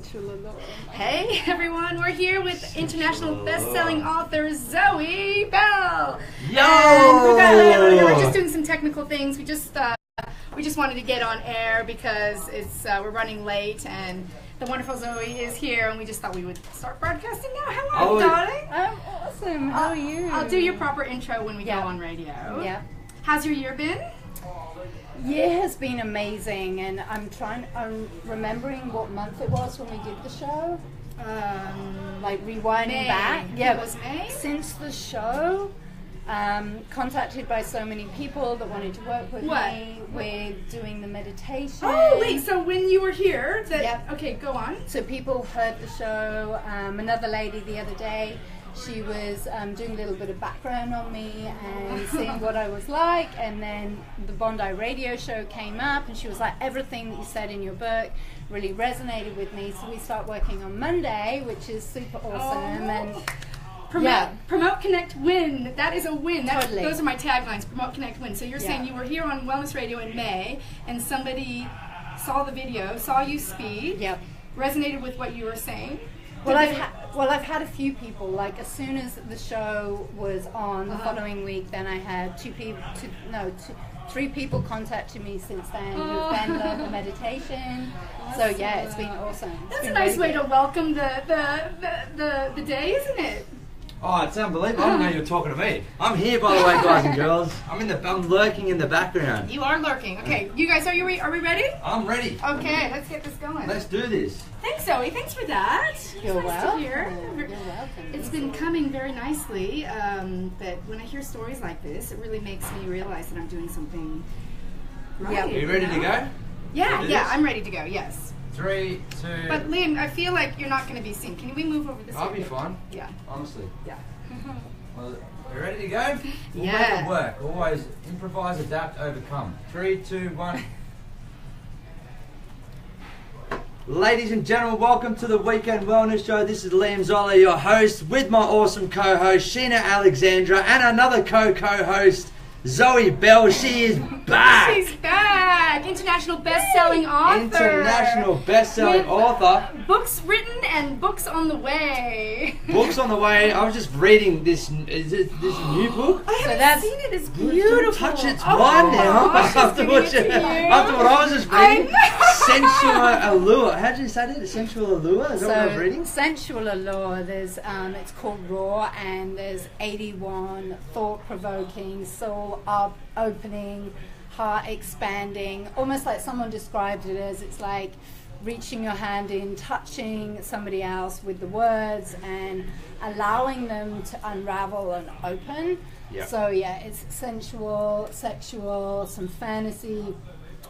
Sensual Allure. Hey everyone, we're here with international best-selling author Zoe Bell. Yo! And we're just doing some technical things. We just wanted to get on air because we're running late, and the wonderful Zoe is here, and we just thought we would start broadcasting now. How are you, darling? I'm awesome. How are you? I'll do your proper intro when we go on radio. Yeah. How's your year been? Year has been amazing, and I'm remembering what month it was when we did the show. Like rewinding May. back. Yeah, It was May? Since the show, contacted by so many people that wanted to work with me with doing the meditation. Oh wait, so when you were here, okay, go on. So people heard the show. Another lady the other day, she was doing a little bit of background on me and seeing what I was like, and then the Bondi Radio show came up, and she was like, everything that you said in your book really resonated with me, so we start working on Monday, which is super awesome. And Promote, connect, win. That is a win. Totally. Those are my taglines. Promote, connect, win. So you're saying you were here on Wellness Radio in May, and somebody saw the video, saw you speak, resonated with what you were saying. Well, I've had a few people. Like, as soon as the show was on the following week, then I had three people contacted me since then who've then learned the meditation. So yeah, it's been awesome. That's a nice way to welcome the day, isn't it? Oh, it's unbelievable. I didn't know you were talking to me. I'm here, by the way, guys and girls. I'm lurking in the background. You are lurking. Okay, you guys, are we ready? I'm ready. Okay, let's get this going. Let's do this. Thanks, Zoe. Thanks for that. You're welcome. You're welcome. It's been coming very nicely, but when I hear stories like this, it really makes me realize that I'm doing something right. Are you ready to go? Yeah, I'm ready to go, yes. 3, 2... But Liam, I feel like you're not going to be seen. Can we move over this way? I'll be fine. Yeah. Honestly. Yeah. Well, you ready to go? We'll Yeah. make it work. Always improvise, adapt, overcome. 3, 2, 1... Ladies and gentlemen, welcome to the Weekend Wellness Show. This is Liam Zollo, your host, with my awesome co-host, Sheena Alexandra, and another co-host, Zoe Bell. She is back! She's back! International best-selling author! International best-selling author. Books written and books on the way. Books on the way. I was just reading this. Is this a new book? I haven't seen it. It's beautiful. Don't touch it. It's mine now. After what I was just reading. Sensual Allure. How did you say that? Sensual Allure? Is that what I was reading? Sensual Allure, there's it's called Raw, and there's 81 thought-provoking, soul-opening, heart-expanding, almost like someone described it as, it's like reaching your hand in, touching somebody else with the words, and allowing them to unravel and open. Yep. So yeah, it's sensual, sexual, some fantasy,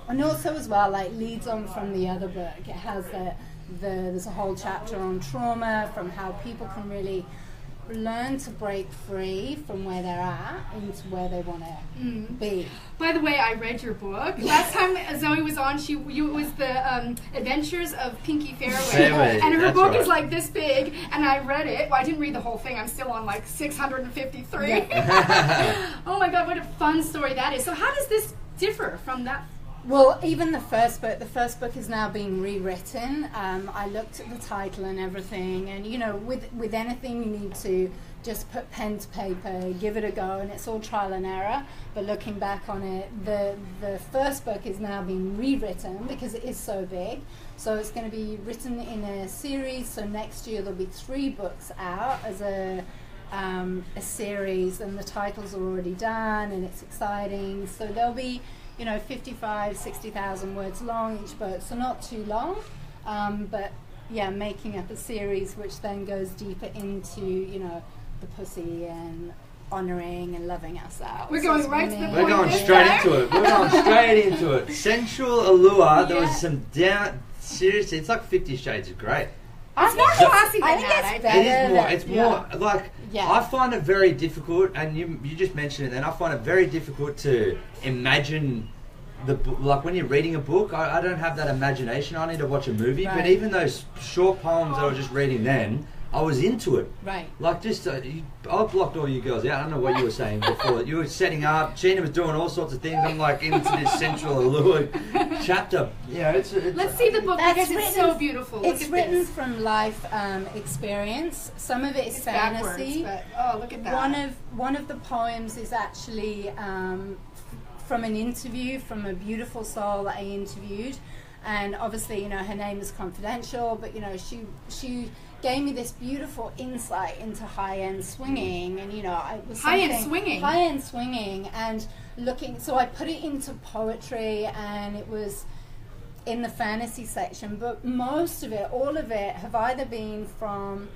and also as well, like, leads on from the other book. It has there's a whole chapter on trauma, from how people can really learn to break free from where they're at into where they want to be. By the way, I read your book. Last time Zoe was on, it was the Adventures of Pinky Fairway. And her book is like this big, and I read it. Well, I didn't read the whole thing. I'm still on like 653. Oh my God, what a fun story that is. So how does this differ from that? Well, even the first book is now being rewritten. I looked at the title and everything, and with anything you need to just put pen to paper, give it a go, and it's all trial and error. But looking back on it, the first book is now being rewritten because it is so big. So it's going to be written in a series. So next year there'll be 3 books out as a series, and the titles are already done, and it's exciting. So there'll be 55, 60,000 words long each book, so not too long, but yeah, making up a series which then goes deeper into, the pussy and honouring and loving ourselves. We're going right to the point. We're going straight into it. We're going straight into it. Sensual Allure, there was some seriously, it's like 50 Shades of Grey. It's more classy than that. It's more like, I find it very difficult, and you just mentioned it then, I find it very difficult to imagine the book. Like when you're reading a book, I don't have that imagination. I need to watch a movie, but even those short poems that I was just reading then, I was into it. Right. Like just, I blocked all you girls out. I don't know what you were saying before. You were setting up. Sheena was doing all sorts of things. I'm like into this sensual allure chapter. Yeah, it's Let's see the book because it's so beautiful. It's written from life experience. Some of it is fantasy. Oh, look at that. One of the poems is actually from an interview from a beautiful soul that I interviewed, and obviously, you know, her name is confidential, but you know, she gave me this beautiful insight into high-end swinging, and you know, it was high-end swinging, and looking. So I put it into poetry, and it was in the fantasy section. But most of it, all of it, have either been from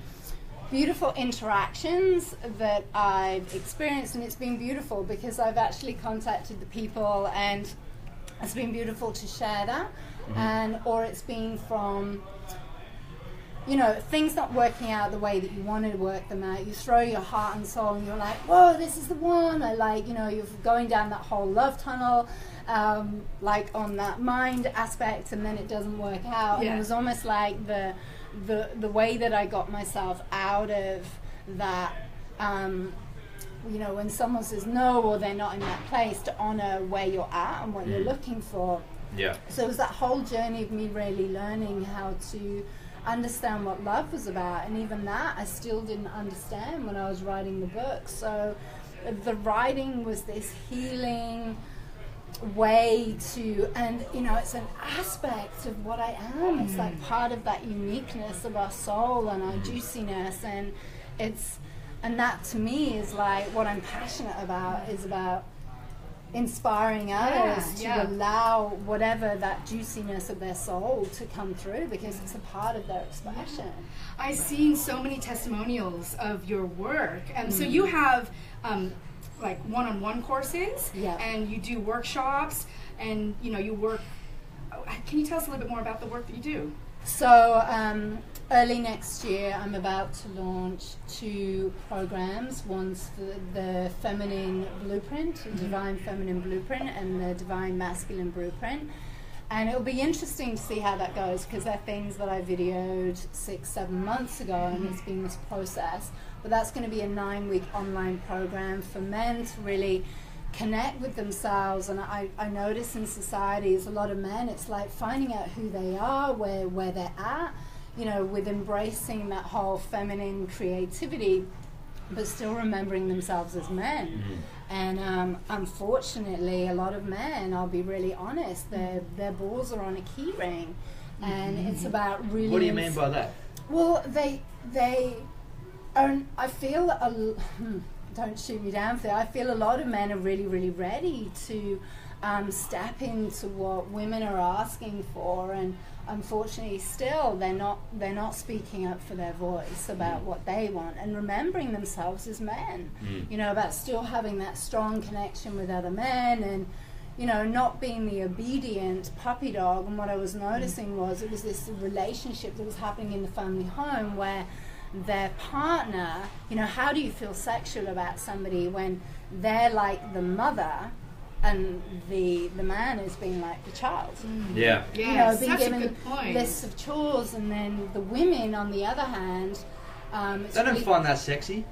beautiful interactions that I've experienced, and it's been beautiful because I've actually contacted the people, and it's been beautiful to share that, and or it's been from, you know, things not working out the way that you want to work them out. You throw your heart and soul and you're like, whoa, this is the one. I like, you know, you're going down that whole love tunnel, like on that mind aspect, and then it doesn't work out. And it was almost like the way that I got myself out of that, you know, when someone says no or they're not in that place, to honor where you're at and what you're looking for. Yeah. So it was that whole journey of me really learning how to understand what love was about, and even that I still didn't understand when I was writing the book. So the writing was this healing way to, and you know, it's an aspect of what I am. It's like part of that uniqueness of our soul and our juiciness, and it's, and that to me is like what I'm passionate about, is about inspiring others to allow whatever that juiciness of their soul to come through, because it's a part of their expression. I've seen so many testimonials of your work, and so you have like one-on-one courses, and you do workshops, and you know, you work. Can you tell us a little bit more about the work that you do? So early next year, I'm about to launch 2 programs. One's the Feminine Blueprint, the Divine Feminine Blueprint, and the Divine Masculine Blueprint. And it'll be interesting to see how that goes, because they're things that I videoed 6-7 months ago, and it's been this process. But that's going to be a 9-week online program for men to really connect with themselves. And I notice in society, as a lot of men, it's like finding out who they are, where they're at, you know, with embracing that whole feminine creativity, but still remembering themselves as men. And unfortunately, a lot of men, I'll be really honest, their balls are on a key ring, and it's about really. What do you mean by that? Well, they are. I feel don't shoot me down for that. I feel a lot of men are really, really ready to step into what women are asking for, and unfortunately still they're not speaking up for their voice about what they want, and remembering themselves as men, you know, about still having that strong connection with other men, and you know, not being the obedient puppy dog. And what I was noticing was it was this relationship that was happening in the family home where their partner, you know, how do you feel sexual about somebody when they're like the mother and the man is being like the child? Yeah. You know, being such given a good point. lists of chores, and then the women, on the other hand, They don't find that sexy.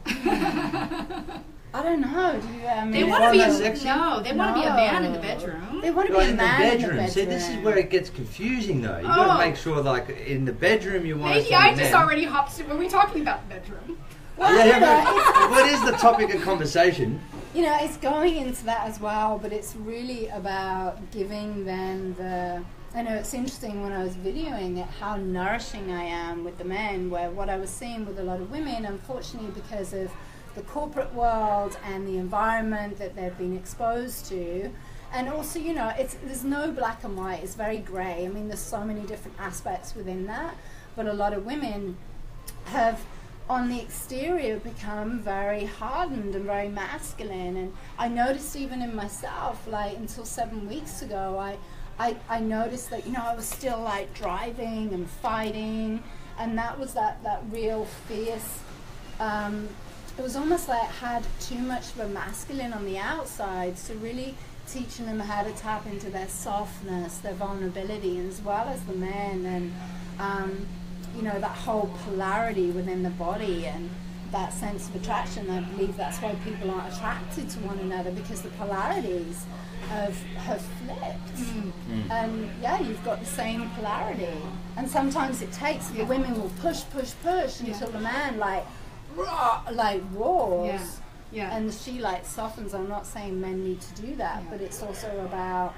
I don't know. Do you? I mean, They want to be sexy? They want to be a man in the bedroom. They want to be a in the man bedroom. in the bedroom. See, this is where it gets confusing, though. You got to make sure, like, in the bedroom, you want. Maybe I just already hopped. Were we talking about the bedroom? Well, Yeah, what is the topic of conversation? You know, it's going into that as well, but it's really about giving them the. I know it's interesting when I was videoing it, how nourishing I am with the men, where what I was seeing with a lot of women, unfortunately, because of the corporate world and the environment that they've been exposed to, and also, you know, there's no black and white, it's very grey. I mean, there's so many different aspects within that, but a lot of women have, on the exterior, become very hardened and very masculine. And I noticed even in myself, like until 7 weeks ago, I noticed that, you know, I was still like driving and fighting, and that was that real fierce, it was almost like I had too much of a masculine on the outside, so really teaching them how to tap into their softness, their vulnerability, as well as the men. And you know, that whole polarity within the body and that sense of attraction. I believe that's why people aren't attracted to one another, because the polarities have flipped. And yeah, you've got the same polarity, and sometimes it takes the women will push until the man like roars, and she like softens. I'm not saying men need to do that, but it's also about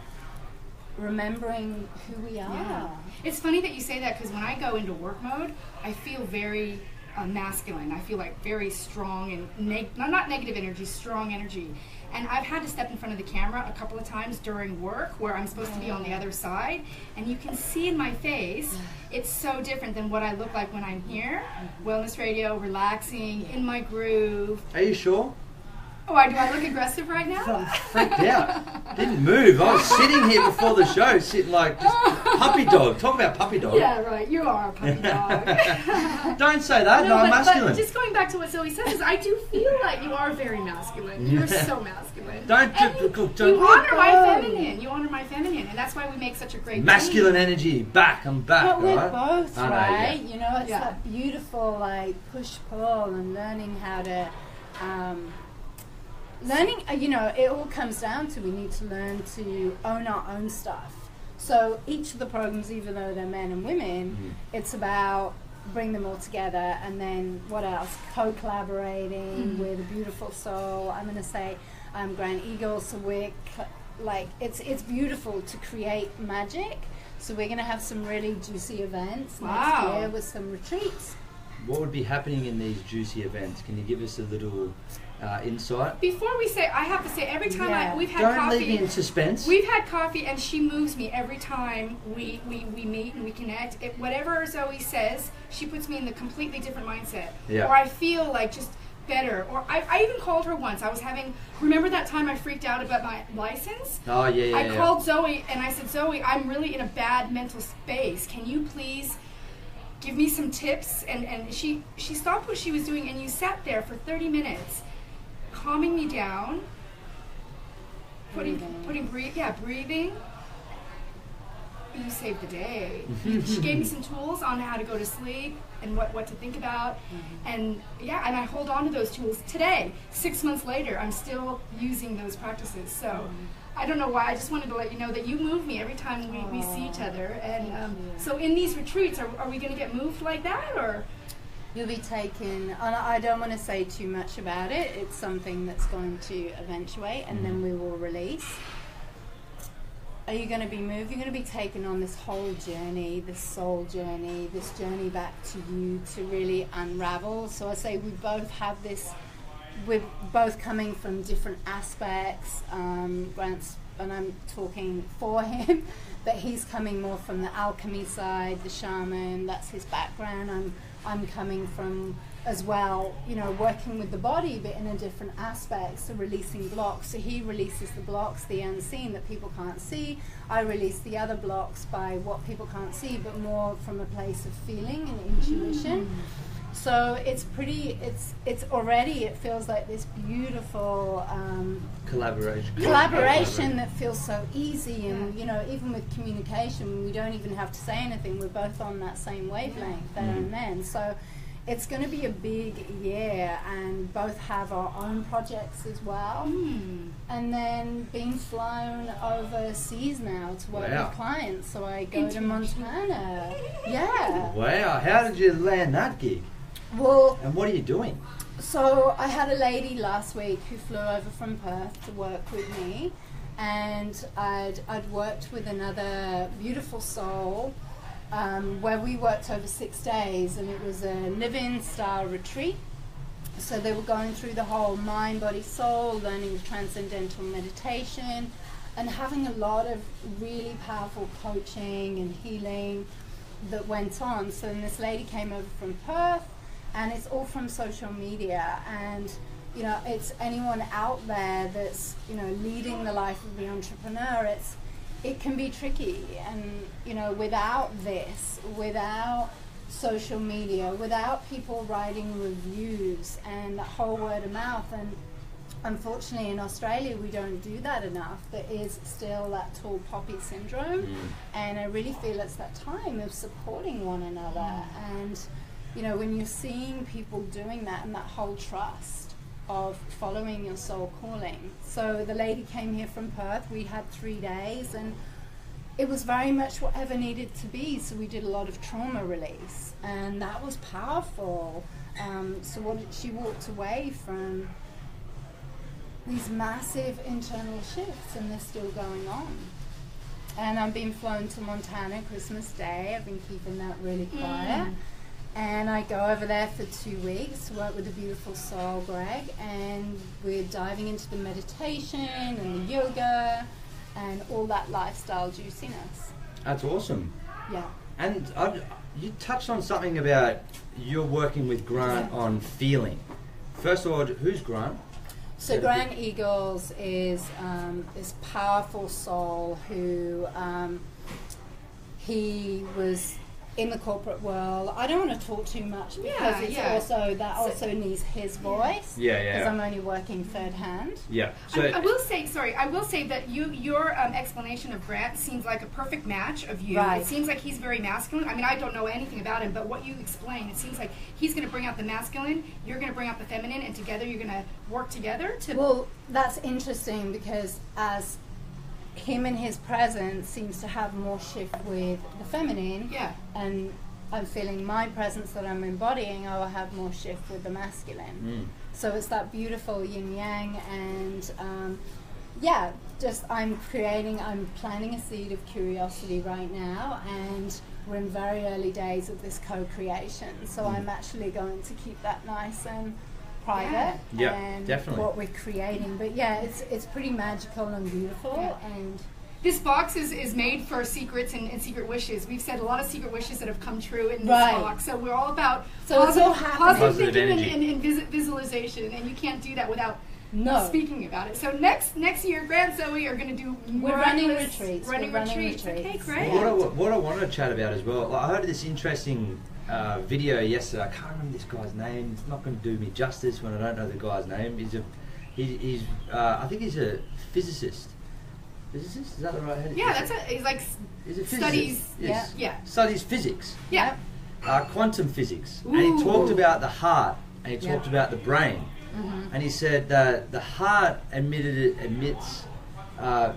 remembering who we are. It's funny that you say that, because when I go into work mode, I feel very masculine. I feel like very strong and not negative energy, strong energy. And I've had to step in front of the camera a couple of times during work where I'm supposed to be on the other side, and you can see in my face it's so different than what I look like when I'm here. Wellness radio, relaxing, in my groove. Are you sure? Oh, do I look aggressive right now? I'm freaked out. Didn't move. I was sitting here before the show, sitting like just puppy dog. Talk about puppy dog. Yeah, right. You are a puppy dog. Don't say that. No, I'm masculine. But just going back to what Zoe says, I do feel like you are very masculine. You're so masculine. Don't. You honor my feminine. You honor my feminine, and that's why we make such a great masculine team. energy. Back. I'm back. But we're right? both, right? Yeah. You know, it's that beautiful like push-pull and learning how to. You know, it all comes down to we need to learn to own our own stuff. So each of the programs, even though they're men and women, it's about bring them all together, and then what else? Co-collaborating with a beautiful soul. I'm going to say Grand Eagle, so we're like it's beautiful to create magic. So we're going to have some really juicy events next year with some retreats. What would be happening in these juicy events? Can you give us a little insight? Before we say, I have to say, every time we've had coffee. Don't leave me in suspense. We've had coffee, and she moves me every time we meet and we connect. Whatever Zoe says, she puts me in a completely different mindset. Yeah. Or I feel like just better. Or I even called her once. Remember that time I freaked out about my license? Oh, yeah. I called Zoe, and I said, Zoe, I'm really in a bad mental space. Can you please give me some tips? And she stopped what she was doing, and you sat there for 30 minutes. Calming me down, breathing. You saved the day. She gave me some tools on how to go to sleep and what to think about, and I hold on to those tools today. 6 months later, I'm still using those practices. So I don't know why. I just wanted to let you know that you move me every time we see each other. And so in these retreats, are we going to get moved like that, or? You'll be taken, and I don't want to say too much about it. It's something that's going to eventuate, and then we will release. Are you going to be moved? You're going to be taken on this whole journey, this soul journey, this journey back to you to really unravel. So I say we both have this, we're both coming from different aspects. Grant's, and I'm talking for him, but he's coming more from the alchemy side, the shaman, that's his background. I'm coming from as well, you know, working with the body, but in a different aspect, so releasing blocks. So he releases the blocks, the unseen that people can't see. I release the other blocks by what people can't see, but more from a place of feeling and intuition. So it's already, it feels like this beautiful collaboration that feels so easy. And, you know, even with communication, we don't even have to say anything. We're both on that same wavelength there and then. So it's going to be a big year, and both have our own projects as well. And then being flown overseas now to work with clients. So I go to Montana. Yeah. Wow. How did you land that gig? Well, and what are you doing? So I had a lady last week who flew over from Perth to work with me, and I'd worked with another beautiful soul where we worked over 6 days, and it was a live-in style retreat. So they were going through the whole mind, body, soul, learning transcendental meditation, and having a lot of really powerful coaching and healing that went on. So then this lady came over from Perth, and it's all from social media, and you know, it's anyone out there that's, you know, leading the life of the entrepreneur. It can be tricky, and you know, without this, without social media, without people writing reviews and that whole word of mouth, and unfortunately in Australia we don't do that enough. There is still that tall poppy syndrome, and I really feel it's that time of supporting one another. And you know, when you're seeing people doing that and that whole trust of following your soul calling. So the lady came here from Perth, we had 3 days, and it was very much whatever needed to be. So we did a lot of trauma release, and that was powerful. So what she walked away from these massive internal shifts, and they're still going on. And I'm being flown to Montana Christmas Day. I've been keeping that really quiet. And I go over there for 2 weeks to work with the beautiful soul Greg, and we're diving into the meditation and the yoga and all that lifestyle juiciness. That's awesome. Yeah. And you touched on something about you're working with Grant on feeling. First of all, who's Grant? So Grant Eagles is this powerful soul who he was in the corporate world. I don't want to talk too much because also needs his voice. Because I'm only working third hand. Yeah. So I will say that your explanation of Grant seems like a perfect match of you. Right. It seems like he's very masculine. I mean, I don't know anything about him, but what you explain, it seems like he's going to bring out the masculine, you're going to bring out the feminine, and together you're going to work together to... Well, that's interesting because as him and his presence seems to have more shift with the feminine, and I'm feeling my presence that I'm embodying, I will have more shift with the masculine. So it's that beautiful yin yang, and I'm planting a seed of curiosity right now, and we're in very early days of this co-creation, so I'm actually going to keep that nice and private and definitely what we're creating. But it's pretty magical and beautiful. And this box is made for secrets and secret wishes. We've said a lot of secret wishes that have come true in this box. So we're all about positive thinking and visualization, and you can't do that without speaking about it. So next year, Grant and Zoe are going to do we're running retreats. Okay, great. What I want to chat about as well, I heard this interesting video yesterday. I can't remember this guy's name. It's not going to do me justice when I don't know the guy's name. He's I think he's a physicist. Physicist? Is that the right head? Yeah, he's a studies. Yes. Yeah. Studies physics. Yeah. Quantum physics. Ooh. And he talked about the heart, and he talked about the brain. And he said that the heart emits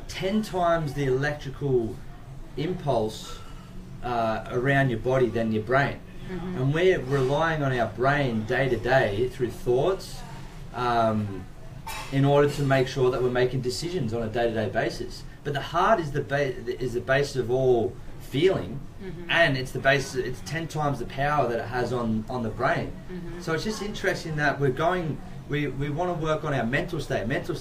10 times the electrical impulse around your body than your brain. And we're relying on our brain day to day through thoughts in order to make sure that we're making decisions on a day-to-day basis. But the heart is the base of all feeling, and it's the base. It's 10 times the power that it has on the brain. So it's just interesting that we're going. We want to work on our mental state, thoughts,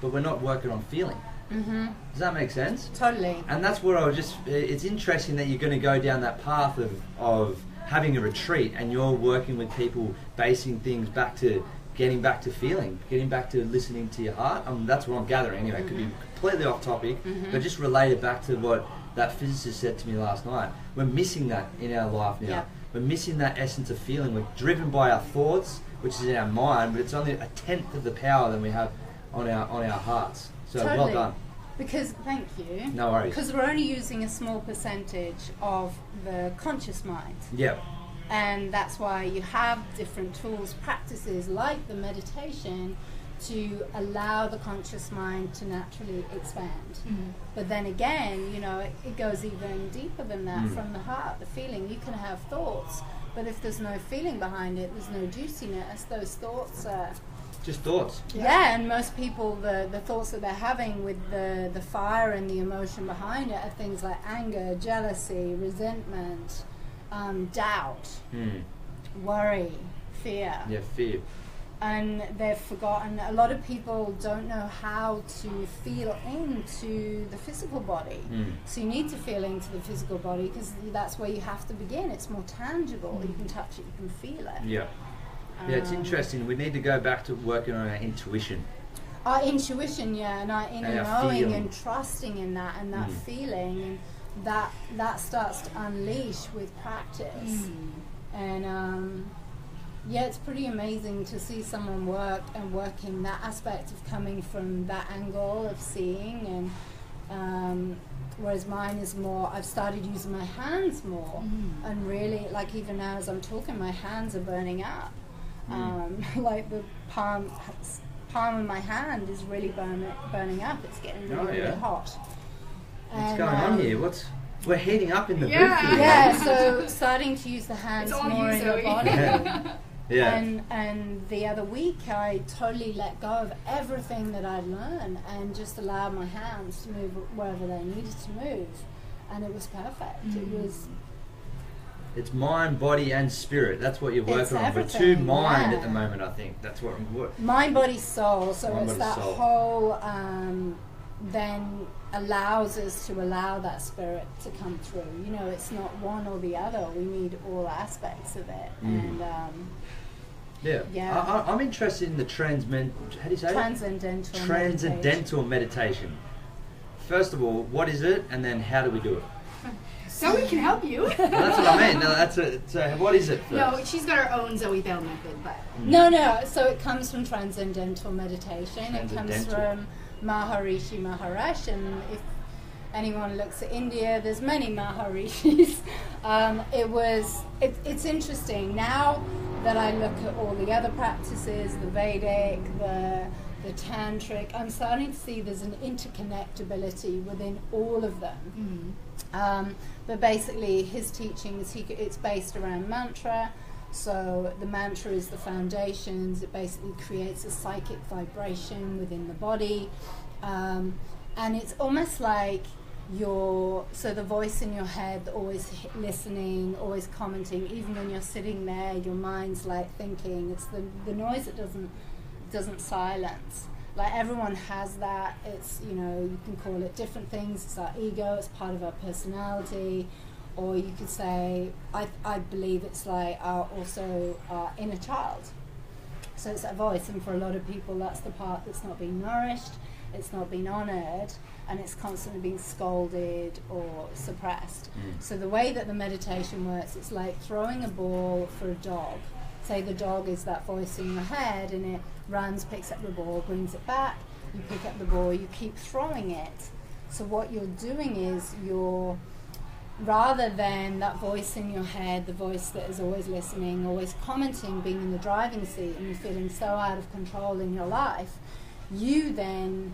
but we're not working on feeling. Does that make sense? Totally. And that's what it's interesting that you're going to go down that path of having a retreat, and you're working with people basing things back to getting back to feeling, getting back to listening to your heart. That's what I'm gathering anyway. It could be completely off topic, but just related back to what that physicist said to me last night. We're missing that in our life now. Yeah. We're missing that essence of feeling. We're driven by our thoughts, which is in our mind, but it's only a tenth of the power than we have on our hearts. So totally. Well done. Because, thank you. No worries. Because we're only using a small percentage of the conscious mind. Yep. And that's why you have different tools, practices like the meditation to allow the conscious mind to naturally expand. But then again, it goes even deeper than that, from the heart, the feeling. You can have thoughts, but if there's no feeling behind it, there's no juiciness. Those thoughts are just thoughts. Yeah, and most people, the thoughts that they're having with the fire and the emotion behind it are things like anger, jealousy, resentment, doubt, worry, fear. Yeah, fear. And they've forgotten, a lot of people don't know how to feel into the physical body. So you need to feel into the physical body because that's where you have to begin. It's more tangible. You can touch it, you can feel it. Yeah. Yeah, it's interesting. We need to go back to working on our intuition. Our intuition, and our inner knowing feeling. and trusting in that and that feeling, and that starts to unleash with practice. And Yeah, it's pretty amazing to see someone working that aspect of coming from that angle of seeing, and whereas mine is more, I've started using my hands more, and really, like even now as I'm talking, my hands are burning up. Like the palm of my hand is really burning up. It's getting really hot. What's going on here? We're heating up in the booth here. Yeah, so starting to use the hands more in the body. Yeah. And the other week I totally let go of everything that I'd learned and just allowed my hands to move wherever they needed to move, and it was perfect. It's mind, body, and spirit. That's what you're working on. We're too mind at the moment, I think. That's what I'm working. Mind, body, soul. So mind, it's body, that soul. whole then allows us to allow that spirit to come through. You know, it's not one or the other. We need all aspects of it. And I'm interested in the how do you say transcendental meditation. First of all, what is it, and then how do we do it? So we can help you. Well, that's what I mean. No, so what is it first? No, she's got her own Zoe Bell method, but no. So it comes from transcendental meditation. It comes from Maharishi Maharaj, and if anyone looks at India, there's many Maharishis. It's interesting now that I look at all the other practices, the Vedic, the Tantric. I'm starting to see there's an interconnectability within all of them. But basically, his teachings, it's based around mantra. So the mantra is the foundations. It basically creates a psychic vibration within the body, and it's almost like the voice in your head, always listening, always commenting. Even when you're sitting there, your mind's like thinking. It's the noise that doesn't silence. Like everyone has that. It's, you know, you can call it different things. It's our ego. It's part of our personality. Or you could say, I believe it's like our inner child. So it's that voice, and for a lot of people, that's the part that's not being nourished, it's not being honoured, and it's constantly being scolded or suppressed. So the way that the meditation works, it's like throwing a ball for a dog. Say the dog is that voice in your head, and it runs, picks up the ball, brings it back. You pick up the ball, you keep throwing it. So what you're doing is rather than that voice in your head, the voice that is always listening, always commenting, being in the driving seat, and you're feeling so out of control in your life, you then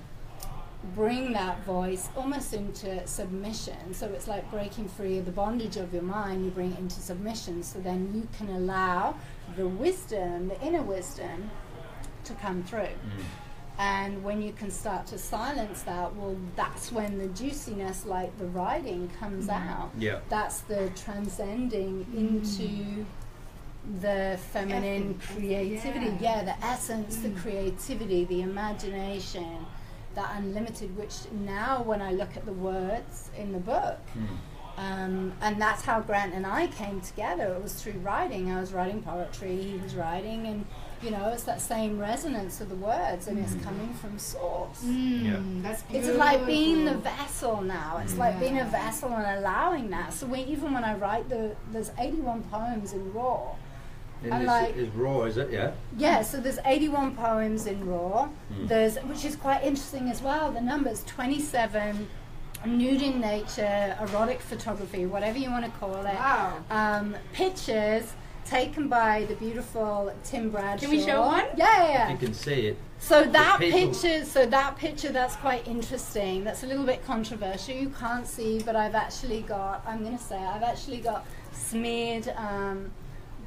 bring that voice almost into submission. So it's like breaking free of the bondage of your mind, you bring it into submission, so then you can allow the wisdom, the inner wisdom, to come through. And when you can start to silence that, well, that's when the juiciness, like the writing, comes out. Yeah. That's the transcending into the feminine creativity. Yeah, the essence, the creativity, the imagination, that unlimited, which now when I look at the words in the book, and that's how Grant and I came together. It was through writing. I was writing poetry, he was writing, and you know, it's that same resonance of the words, and it's coming from source. That's beautiful. It's like being the vessel now. It's like being a vessel and allowing that. So even when I write, there's 81 poems in raw. Is raw, is it? Yeah. Yeah. So there's 81 poems in raw. Which is quite interesting as well. The numbers 27. Nude in nature, erotic photography, whatever you want to call it. Wow. Pictures taken by the beautiful Tim Bradshaw. Can we show one? Yeah. You can see it. So that picture, that's quite interesting. That's a little bit controversial. You can't see, but I've actually got smeared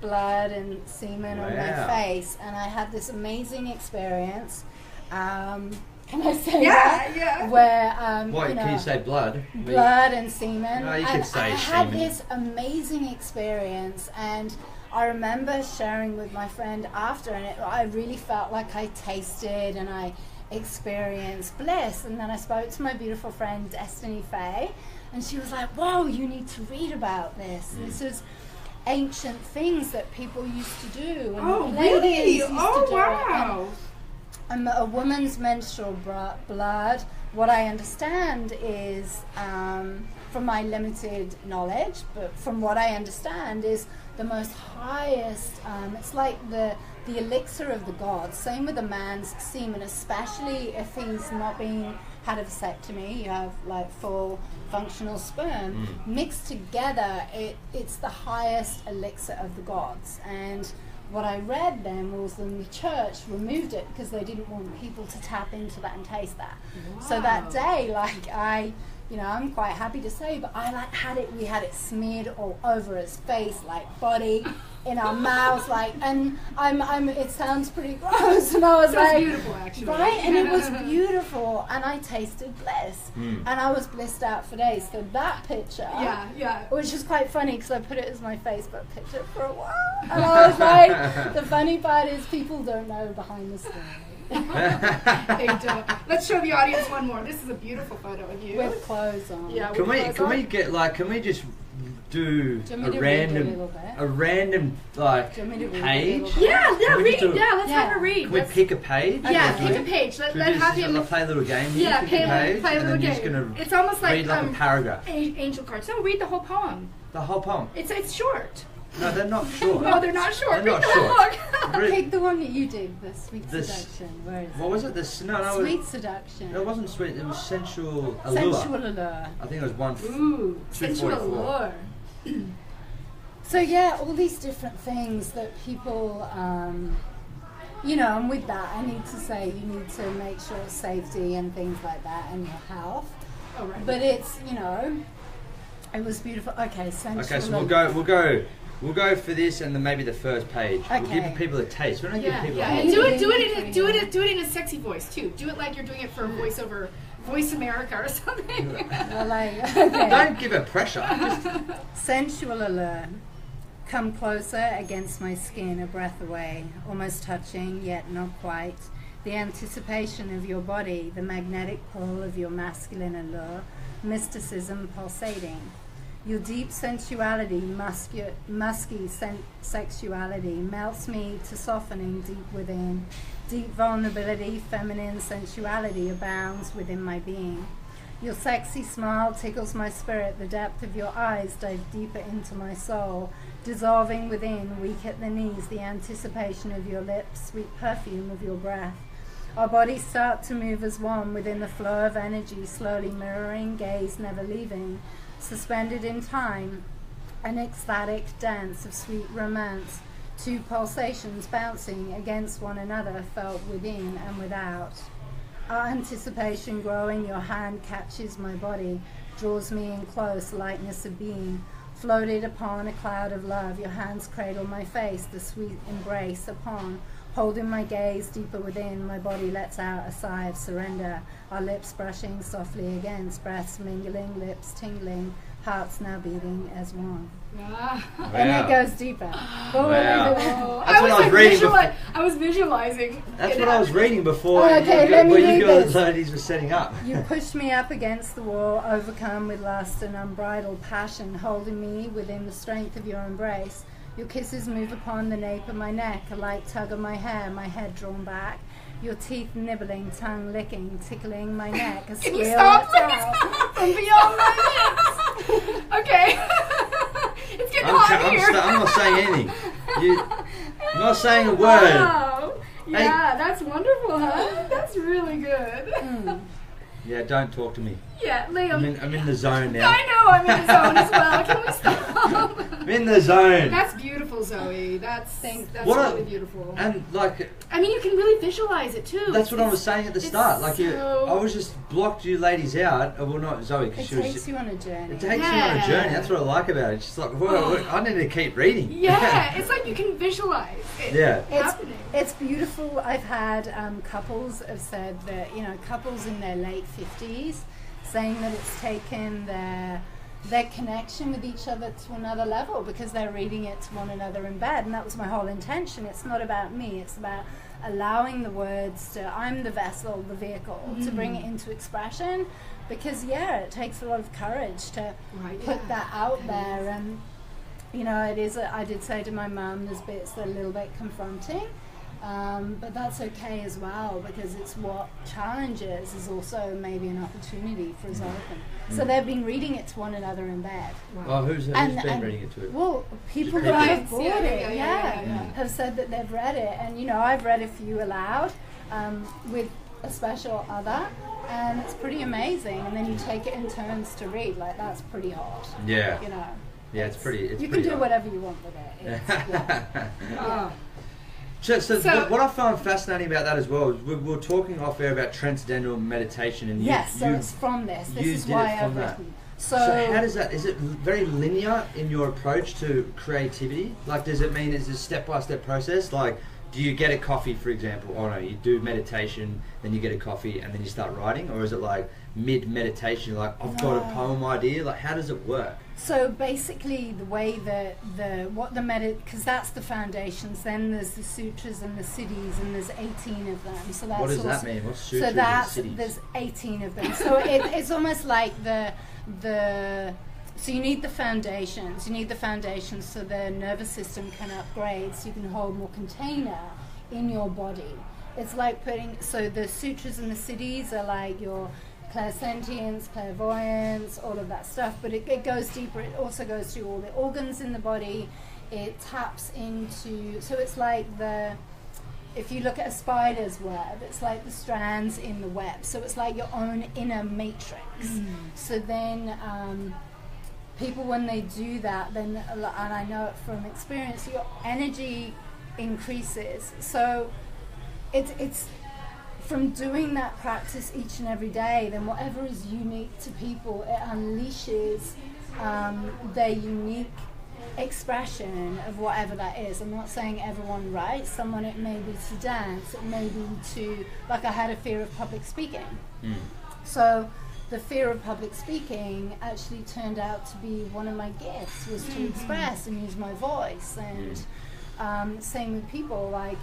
blood and semen on my face, and I had this amazing experience. Can I say that? Yeah. Where can you say blood? Blood and semen. No, you can say I semen. had this amazing experience, and I remember sharing with my friend after, and I really felt like I tasted and I experienced bliss. And then I spoke to my beautiful friend Destiny Faye, and she was like, "Whoa, you need to read about this. This is ancient things that people used to do." And ladies used to do wow. It. And a woman's menstrual blood, what I understand is from my limited knowledge, but from what I understand, is the most highest. It's like the elixir of the gods. Same with a man's semen, especially if he's not being had a vasectomy. You have like full functional sperm mixed together. It's the highest elixir of the gods. And what I read then was that the church removed it because they didn't want people to tap into that and taste that. Wow. So that day, like I'm quite happy to say, but I we had it smeared all over his face, like body, in our mouths, like, and it sounds pretty gross, and I was like, beautiful, actually. Right, and it was beautiful, and I tasted bliss, and I was blissed out for days. So that picture, which is quite funny because I put it as my Facebook picture for a while, and I was like, the funny part is people don't know behind the story. They don't. Let's show the audience one more. This is a beautiful photo of you with clothes on. Yeah. Can we just do a random page? Yeah. Read. Let's have her read. Can we pick a page? Yeah, pick a page. Let's have him play a little game. Yeah, play a little game. Gonna it's almost like read like a paragraph. Angel cards. No, read the whole poem. The whole poem. It's short. No, they're not short. No, they're not short. They're not short. Pick the one that you did, the Sweet Seduction. Where is it? What was it? Sweet Seduction. No, it wasn't sweet. It was Sensual Allure. Sensual Allure. I think it was Sensual Allure. So yeah, all these different things that people, and with that, I need to say you need to make sure safety and things like that and your health. Oh, right. But it's, it was beautiful. Okay, Sensual. Okay, so we'll go for this and then maybe the first page. Okay. We'll give people a taste. We don't give people a and whole do it in a sexy voice too. Do it like you're doing it for Voice America or something. Okay. Don't give it pressure. Sensual Allure. Come closer against my skin, a breath away, almost touching, yet not quite. The anticipation of your body, the magnetic pull of your masculine allure, mysticism pulsating. Your deep sensuality, musky sexuality, melts me to softening deep within. Deep vulnerability, feminine sensuality abounds within my being. Your sexy smile tickles my spirit, the depth of your eyes dive deeper into my soul. Dissolving within, weak at the knees, the anticipation of your lips, sweet perfume of your breath. Our bodies start to move as one within the flow of energy, slowly mirroring, gaze never leaving. Suspended in time, an ecstatic dance of sweet romance. Two pulsations bouncing against one another, felt within and without. Our anticipation growing, your hand catches my body, draws me in close, lightness of being. Floated upon a cloud of love, your hands cradle my face, the sweet embrace upon. Holding my gaze deeper within, my body lets out a sigh of surrender. Our lips brushing softly against, breaths mingling, lips tingling, hearts now beating as one. Wow. And it goes deeper. Wow. That's what I was reading before. I was visualizing. That's what I was reading before. Okay, let me read this. Ladies were setting up. You pushed me up against the wall, overcome with lust and unbridled passion, holding me within the strength of your embrace. Your kisses move upon the nape of my neck, a light tug of my hair, my head drawn back. Your teeth nibbling, tongue licking, tickling my neck. A Can you squeal stop, lets out from beyond my lips. Okay. It's getting hot here. I'm not saying anything. I'm not saying a word. Wow. Yeah, that's wonderful, huh? That's really good. Yeah, don't talk to me. Yeah, Liam. I'm in the zone now. I know, I'm in the zone as well. Can we stop? I'm in the zone. That's beautiful, Zoe. That's really beautiful. And I mean, you can really visualize it too. That's what I was saying at the start. I was just blocked you ladies out. Well, not Zoe, because she was. It takes you on a journey. It takes you on a journey. That's what I like about it. It's just like, I need to keep reading. Yeah, it's like you can visualize it happening. It's beautiful. I've had couples have said that, couples in their late 50s saying that it's taken their connection with each other to another level because they're reading it to one another in bed. And that was my whole intention. It's not about me. It's about allowing the words I'm the vessel, the vehicle, to bring it into expression. Because, it takes a lot of courage to put that out there. And, it is, I did say to my mum, there's bits that are a little bit confronting. But that's okay as well, because it's what challenges is also maybe an opportunity for us open. So they've been reading it to one another in bed. Wow. Well, who's been reading it to it? Well, people that have bought it, have said that they've read it. And, you know, I've read a few aloud with a special other, and it's pretty amazing. And then you take it in turns to read. Like, that's pretty hot. Yeah. You know. Yeah, it's pretty. You can do whatever you want with it. So what I found fascinating about that as well is we were talking off air about transcendental meditation, and so it's from this. This is why I've written. So how does that? Is it very linear in your approach to creativity? Like, does it mean it's a step-by-step process? Like, do you get a coffee, for example? Or no, you do meditation, then you get a coffee, and then you start writing, or is it like mid-meditation? Like, I've got a poem idea. Like, how does it work? So basically, the way because that's the foundations. Then there's the sutras and the siddhis, and there's 18 of them. So that's what does that mean? What's sutras so and siddhis? There's 18 of them. So it's almost like the. So you need the foundations. You need the foundations so the nervous system can upgrade, so you can hold more container in your body. It's like so the sutras and the siddhis are like your clairsentience, clairvoyance, all of that stuff, but it goes deeper. It also goes through all the organs in the body. It taps into, so it's like if you look at a spider's web, it's like the strands in the web. So it's like your own inner matrix. So then people, when they do that, then, and I know it from experience, your energy increases. So it's from doing that practice each and every day, then whatever is unique to people, it unleashes their unique expression of whatever that is. I'm not saying everyone writes. Someone, it may be to dance, it may be to, like I had a fear of public speaking. So the fear of public speaking actually turned out to be one of my gifts, was to express and use my voice. And same with people, like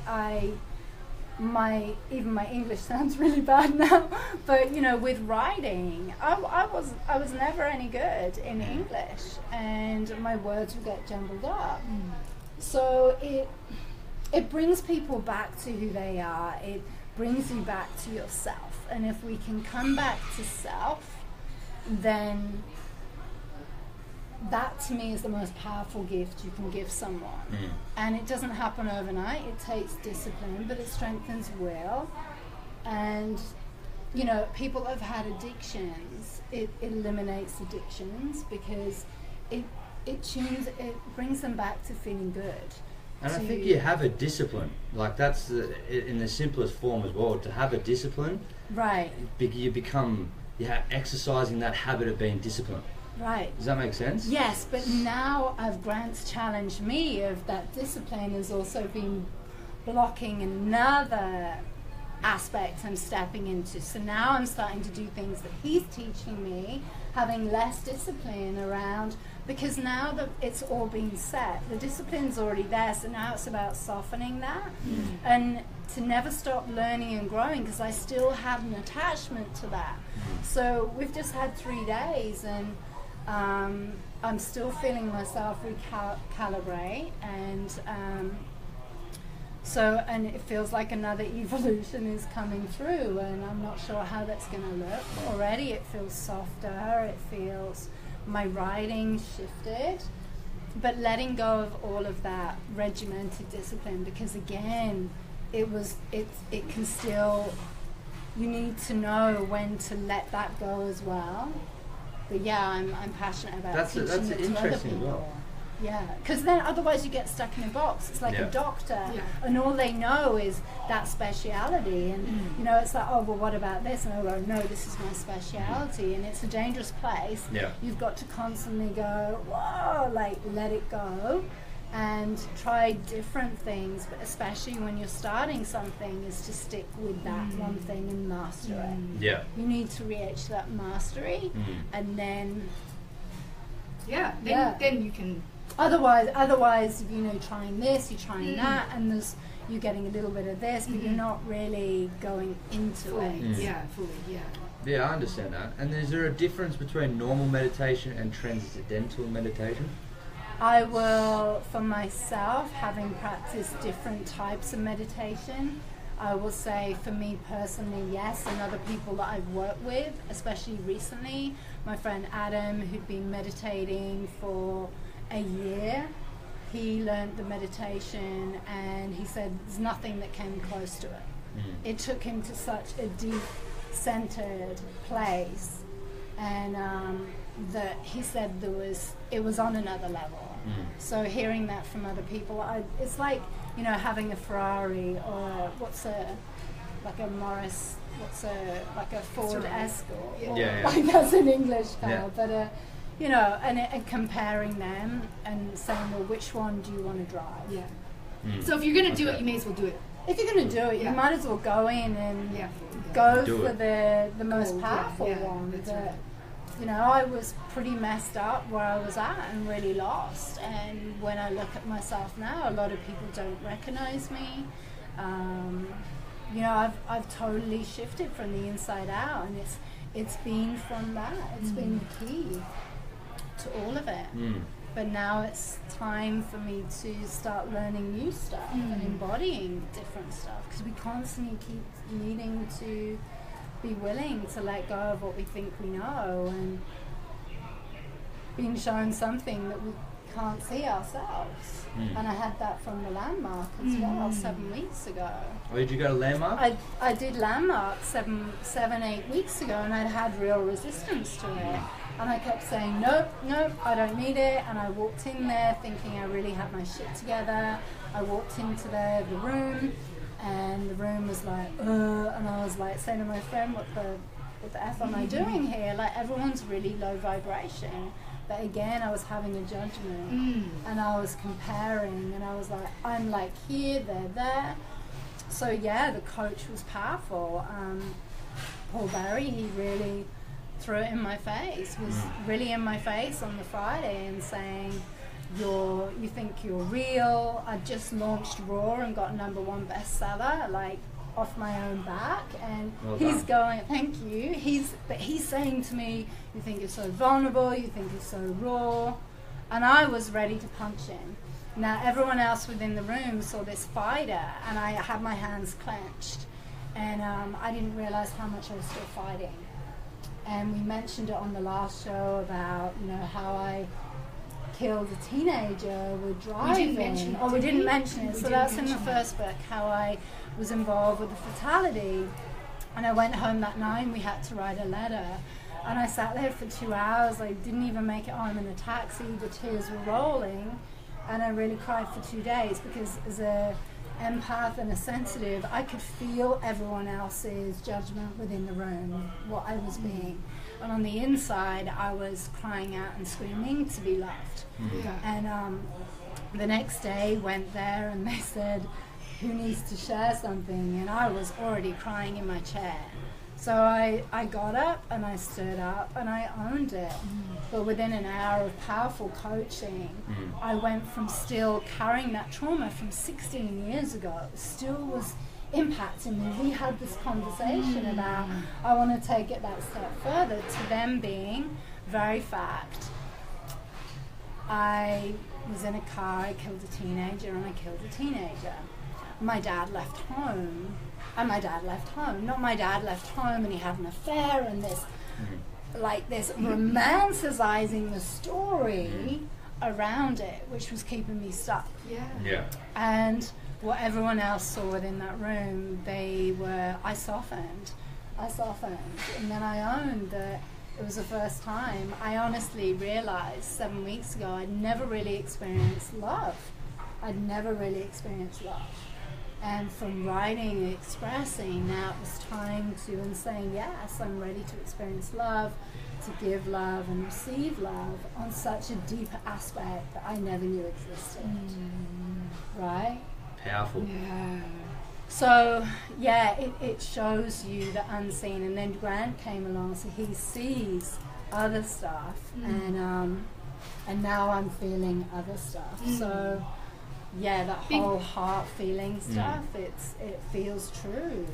even my English sounds really bad now, but you know, with writing, I was never any good in English, and my words would get jumbled up. So it brings people back to who they are. It brings you back to yourself, and if we can come back to self, then that to me is the most powerful gift you can give someone. And it doesn't happen overnight. It takes discipline, but it strengthens will. And you know, people that have had addictions, it eliminates addictions, because it brings them back to feeling good. And I think you have a discipline, like that's in the simplest form as well. To have a discipline, right? You're exercising that habit of being disciplined. Right. Does that make sense? Yes, but now Grant's challenged me of that discipline has also been blocking another aspect I'm stepping into. So now I'm starting to do things that he's teaching me, having less discipline around, because now that it's all been set, the discipline's already there, so now it's about softening that and to never stop learning and growing, because I still have an attachment to that. So we've just had 3 days, and I'm still feeling myself recalibrate, and and it feels like another evolution is coming through, and I'm not sure how that's going to look. Already it feels softer, it feels my writing shifted, but letting go of all of that regimented discipline, because again, it can still, you need to know when to let that go as well. But yeah, I'm passionate about teaching it to other people. Well. Yeah, because then otherwise you get stuck in a box. It's like a doctor, and all they know is that speciality, and you know, it's like, oh well, what about this? And I go, no, this is my speciality, and it's a dangerous place. You've got to constantly go, whoa, like let it go, and try different things. But especially when you're starting something, is to stick with that one thing and master it. You need to reach that mastery, and then then you can. Otherwise, you know, trying this, you're trying that, and you're getting a little bit of this, but you're not really going into it. Yeah, I understand that. And is there a difference between normal meditation and transcendental meditation? I will, for myself, having practiced different types of meditation, I will say for me personally, yes, and other people that I've worked with, especially recently, my friend Adam, who'd been meditating for a year, he learned the meditation and he said there's nothing that came close to it. It took him to such a deep, centered place, and that he said it was on another level. So hearing that from other people, it's like, you know, having a Ferrari or like a Ford Escort. Like that's an English car, but you know, and comparing them and saying, well, which one do you want to drive? Yeah. So if you're gonna do it, you may as well do it. If you're going to do it, you might as well go in and go for the most powerful one. That's but, right. you know, I was pretty messed up where I was at and really lost. And when I look at myself now, a lot of people don't recognize me. You know, I've totally shifted from the inside out, and it's been from that. It's been the key to all of it. But now it's time for me to start learning new stuff and embodying different stuff, because we constantly keep needing to be willing to let go of what we think we know and being shown something that we can't see ourselves. And I had that from the Landmark as well 7 weeks ago. Where did you go to Landmark? I did Landmark 8 weeks ago, and I'd had real resistance to it. And I kept saying, nope, I don't need it. And I walked in there thinking I really had my shit together. I walked into the room, and the room was like, and I was like saying to my friend, what the F am I doing here? Like, everyone's really low vibration. But again, I was having a judgment, and I was comparing, and I was like, I'm like here, they're there. So yeah, the coach was powerful. Paul Barry, he really threw it in my face, was really in my face on the Friday and saying, you think you're real. I just launched Raw and got #1 bestseller, like off my own back, and he's going, thank you. But he's saying to me, you think you're so vulnerable, you think you're so raw, and I was ready to punch him. Now everyone else within the room saw this fighter, and I had my hands clenched, and I didn't realize how much I was still fighting. And we mentioned it on the last show about, you know, how I killed a teenager with driving. We didn't mention it. So that's in the first book, how I was involved with the fatality. And I went home that night and we had to write a letter. And I sat there for 2 hours. I didn't even make it home in a taxi. The tears were rolling. And I really cried for 2 days, because as a empath and a sensitive, I could feel everyone else's judgment within the room, what I was being. And on the inside, I was crying out and screaming to be loved. And the next day, went there and they said, who needs to share something? And I was already crying in my chair. So I got up and I stood up and I owned it. But within an hour of powerful coaching, I went from still carrying that trauma from 16 years ago, still was impacting me. We had this conversation about, I want to take it that step further, to them being very fact. I was in a car, I killed a teenager, and I killed a teenager. My dad left home. And my dad left home. Not my dad left home and he had an affair and this, like this romanticizing the story around it, which was keeping me stuck. And what everyone else saw within that room, I softened. And then I owned that it was the first time I honestly realized 7 weeks ago I'd never really experienced love. And from writing and expressing, now it was time to, and saying, yes, I'm ready to experience love, to give love and receive love on such a deeper aspect that I never knew existed. Right? Powerful. Yeah. So, yeah, it shows you the unseen. And then Grant came along, so he sees other stuff. And now I'm feeling other stuff. So, yeah, that whole heart feeling stuff, it feels true.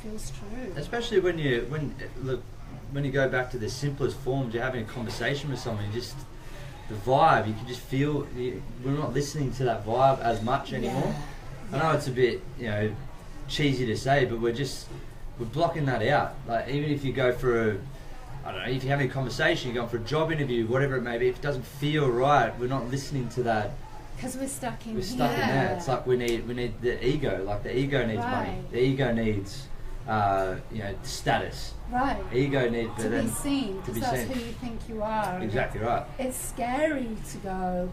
Feels true. Especially when you go back to the simplest forms, you're having a conversation with someone, you just the vibe. You can just feel we're not listening to that vibe as much anymore. I know it's a bit, cheesy to say, but we're blocking that out. Like, even if you go for I don't know, if you're having a conversation, you're going for a job interview, whatever it may be, if it doesn't feel right, we're not listening to that. Because we're stuck in there. It's like we need the ego. Like the ego needs money. The ego needs status. Right. Ego needs to be seen. Because that's who you think you are. Exactly right. It's scary to go,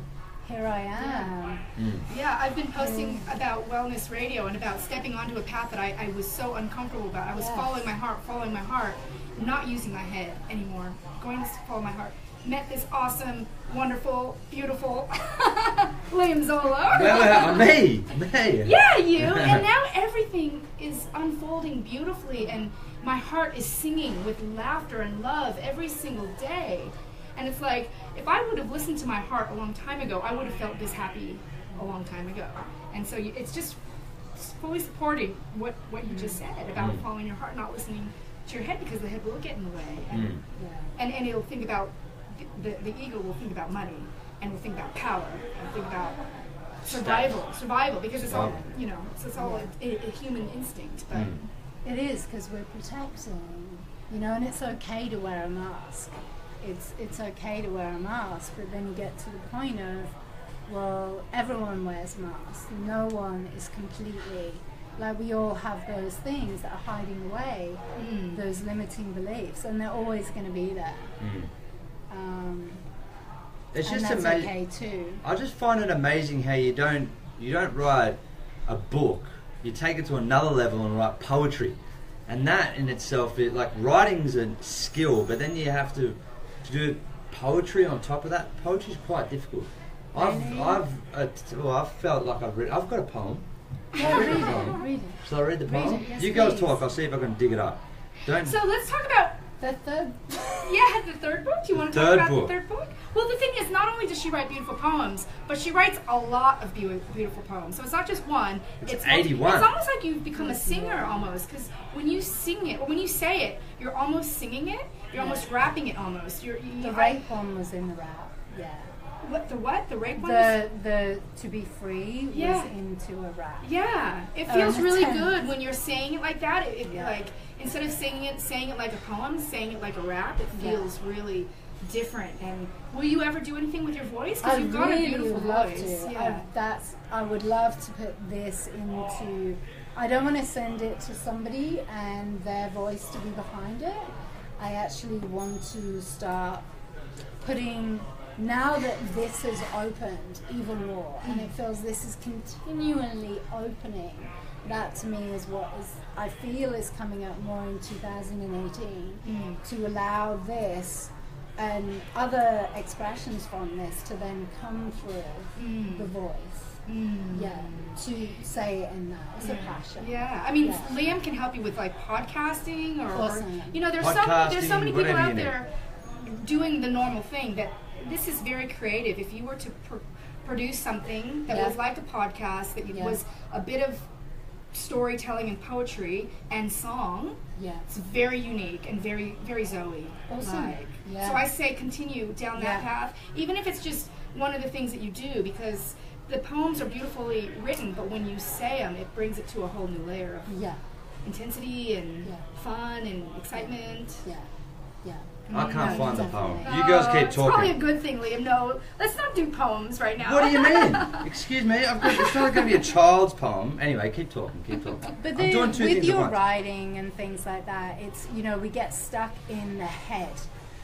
here I am. Yeah, I've been posting about wellness radio and about stepping onto a path that I was so uncomfortable about. I was following my heart, not using my head anymore, going to follow my heart. Met this awesome, wonderful, beautiful Liam Zollo. Me. Yeah, you. And now everything is unfolding beautifully, and my heart is singing with laughter and love every single day. And it's like, if I would have listened to my heart a long time ago, I would have felt this happy a long time ago. And so it's just fully supporting what you just said about following your heart, not listening to your head, because the head will get in the way. And it'll think about, the ego will think about money, and will think about power, and think about survival, because it's all, it's all a human instinct. But it is, because we're protecting, and it's okay to wear a mask. It's okay to wear a mask, but then you get to the point of, well, everyone wears masks. No one is completely, like, we all have those things that are hiding away, those limiting beliefs, and they're always going to be there. It's and just that's amazing. Okay too. I just find it amazing how you don't write a book. You take it to another level and write poetry, and that in itself, writing's a skill, but then you have to do poetry on top of that. Poetry's quite difficult. I've felt like I've got a poem. Yeah, read it. Shall I read the poem? Read it, yes, you guys please. talk. I'll see if I can dig it up. So let's talk about the third. The third book. Do you want to talk about the third book? Well, the thing is, not only does she write beautiful poems, but she writes a lot of beautiful poems. So it's not just one. It's 81. It's almost like you've become a singer almost, because when you sing it, or when you say it, you're almost singing it. You're almost rapping it almost. The rape one was in the rap. Yeah. What? The rape one? The to be free was into a rap. Yeah. It feels really good when you're saying it like that. Like, instead of saying it like a poem, saying it like a rap, it feels really different. And will you ever do anything with your voice? Because you've got a beautiful voice. Yeah. I would love to put this into. I don't want to send it to somebody and their voice to be behind it. I actually want to start putting, now that this has opened even more, and it feels this is continually opening, that to me is what I feel is coming up more in 2018, to allow this and other expressions from this to then come through the voice. To say it in that. It's a passion. Yeah, I mean, Liam can help you with podcasting, or there's so many people out there doing the normal thing that this is very creative. If you were to produce something that was like a podcast, that was a bit of storytelling and poetry and song, it's very unique and very, very Zoe. Awesome. So I say continue down that path, even if it's just one of the things that you do, because the poems are beautifully written, but when you say them, it brings it to a whole new layer of intensity and fun and excitement. I can't find the poem. You girls keep talking. It's probably a good thing, Liam. No, let's not do poems right now. What do you mean? Excuse me. It's not going to be a child's poem. Anyway, keep talking. But then, with your writing and things like that, it's, we get stuck in the head.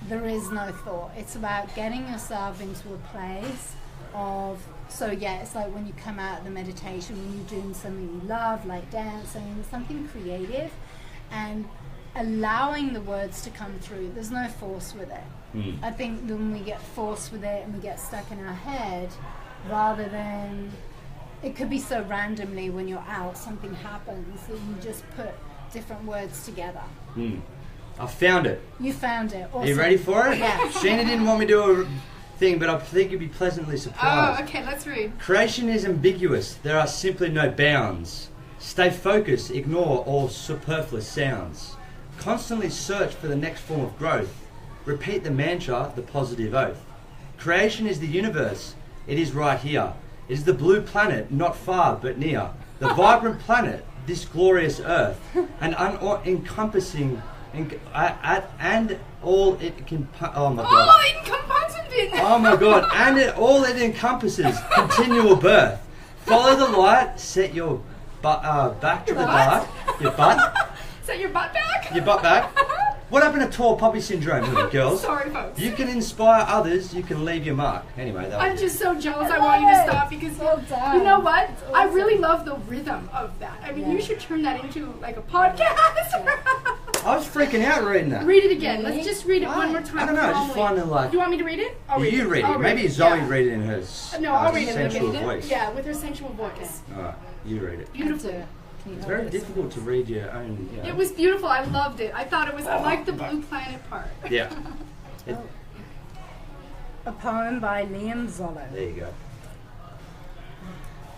There is no thought. It's about getting yourself into a place of, it's like when you come out of the meditation, when you're doing something you love, like dancing, something creative, and allowing the words to come through. There's no force with it. I think when we get forced with it and we get stuck in our head, rather than, it could be so randomly when you're out, something happens that you just put different words together. I found it. You found it. Awesome. Are you ready for it? Yeah. Sheena didn't want me to do a thing, but I think you'd be pleasantly surprised. Oh, okay, let's read. Creation is ambiguous. There are simply no bounds. Stay focused. Ignore all superfluous sounds. Constantly search for the next form of growth. Repeat the mantra, the positive oath. Creation is the universe. It is right here. It is the blue planet, not far but near. The vibrant planet, this glorious earth, and encompassing, and all it can. Oh my God! Oh my God! And all it encompasses, continual birth. Follow the light. Set your back to the dark. Your butt. Set your butt back. Your butt back. What happened to tall poppy syndrome, little girls? Sorry, folks. You can inspire others. You can leave your mark. Anyway, I'm just so jealous. I want you to stop because you know what? Awesome. I really love the rhythm of that. I mean, you should turn that into like a podcast. I was freaking out reading that. Read it again. Let's just read it one more time. I don't know. I just find it like. Do you want me to read it? I'll read you it. read it. Maybe Zoe read it in her sensual voice. Yeah, with her sensual voice. All right, you read it. Beautiful. It's very difficult to read your own. You know. It was beautiful. I loved it. I thought it was. I liked the blue planet part. Yeah. A poem by Liam Zollo. There you go.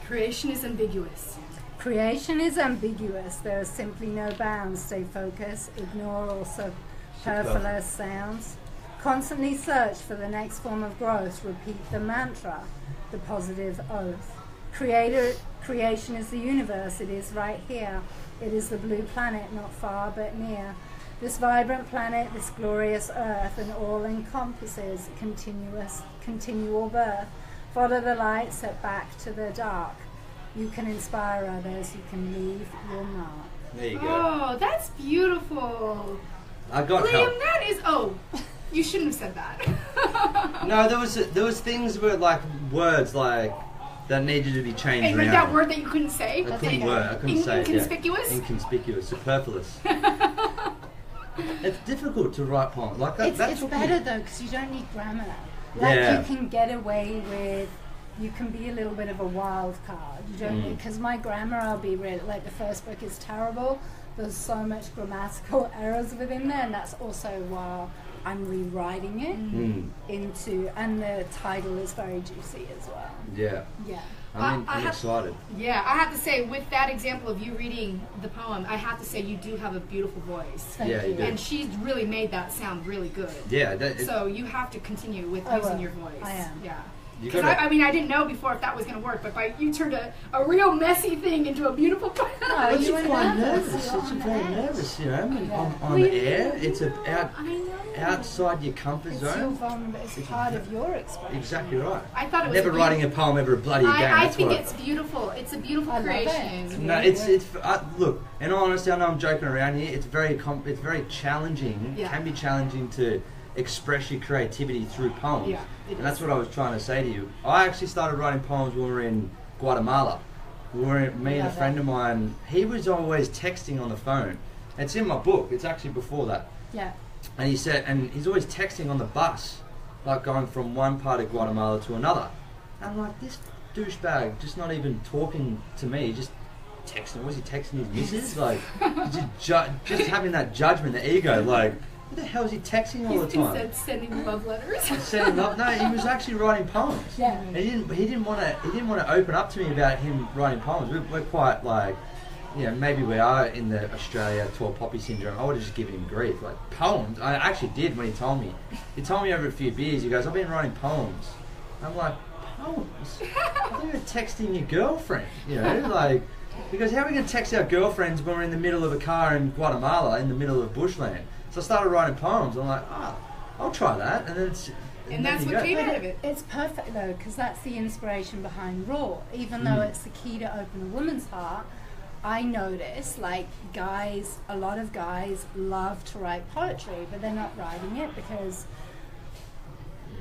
Creation is ambiguous. Creation is ambiguous. There are simply no bounds. Stay focused. Ignore all superfluous sounds. Constantly search for the next form of growth. Repeat the mantra, the positive oath. Creation is the universe. It is right here. It is the blue planet, not far but near. This vibrant planet, this glorious earth, and all encompasses continual birth. Follow the light, set back to the dark. You can inspire others. You can leave your mark. There you go. Oh, that's beautiful. I got Liam, help. that is. Oh, you shouldn't have said that. No, there was things where like words like. That needed to be changed and around. like that word that you couldn't say? I couldn't say it. Inconspicuous? Yeah. Inconspicuous, superfluous. It's difficult to write poems like that. It's better though because you don't need grammar. Like you can get away with. You can be a little bit of a wild card. You don't need because my grammar. I'll be real. Like the first book is terrible. There's so much grammatical errors within there, and that's also why I'm rewriting it into, and the title is very juicy as well. Yeah. Yeah. I'm excited. Yeah, I have to say, with that example of you reading the poem, I have to say you do have a beautiful voice. Thank you. You do. And she's really made that sound really good. Yeah. So you have to continue with using your voice. I am. Yeah. Because I mean, I didn't know before if that was going to work, but you turned a real messy thing into a beautiful poem. No, you were nervous. It's very nervous, you know. On the air, it's outside your comfort zone. It's part of your expression. Exactly right. I thought it was never writing a poem ever bloody again. I think it's beautiful. It's a beautiful creation. No, it's look. In all honesty, I know I'm joking around here. It's very challenging. Yeah. It can be challenging to express your creativity through poems. Yeah, and that's what I was trying to say to you. I actually started writing poems when we were in Guatemala. Me and a friend of mine, he was always texting on the phone. It's in my book. It's actually before that. Yeah. And he said, and he's always texting on the bus, like going from one part of Guatemala to another. And I'm like, this douchebag just not even talking to me, just texting. Was he texting his missus? Like, just having that judgment, the ego, like, what the hell is he texting all the time? He said sending love letters. Sending love? No, he was actually writing poems. Yeah. And he didn't want to open up to me about him writing poems. We're quite like, you know, maybe we are in the Australia tall poppy syndrome. I would have just given him grief. Like poems, I actually did when he told me. He told me over a few beers. He goes, "I've been writing poems." I'm like, poems? I think you're texting your girlfriend. You know, like. Because how are we going to text our girlfriends when we're in the middle of a car in Guatemala, in the middle of bushland? So I started writing poems. I'm like, I'll try that. And then and that's what came out of it. It's perfect though, because that's the inspiration behind Raw. Even though it's the key to open a woman's heart, I notice like a lot of guys love to write poetry, but they're not writing it because...